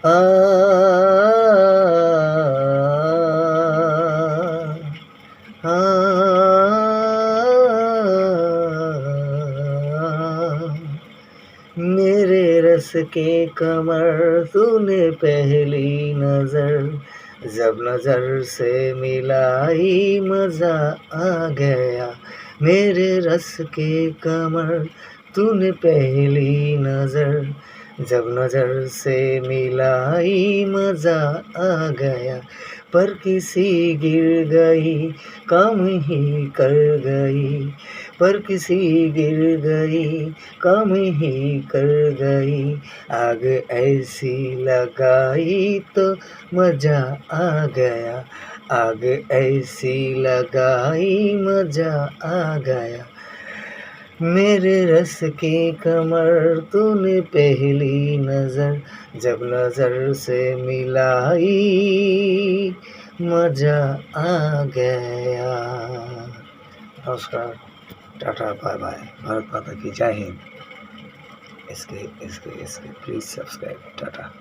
आ, आ, मेरे रस के कमर तूने पहली नजर जब नजर से मिलाई मजा आ गया। मेरे रस के कमर तूने पहली नजर जब नजर से मिलाई मजा आ गया। पर किसी गिर गई काम ही कर गई, पर किसी गिर गई काम ही कर गई। आग ऐसी लगाई तो मजा आ गया, आग ऐसी लगाई मजा आ गया। मेरे रस की कमर तूने पहली नजर जब नजर से मिलाई मजा आ गया। नमस्कार, टाटा, बाय बाय, भारत माता की जय हिंद। इसके प्लीज सब्सक्राइब। टाटा।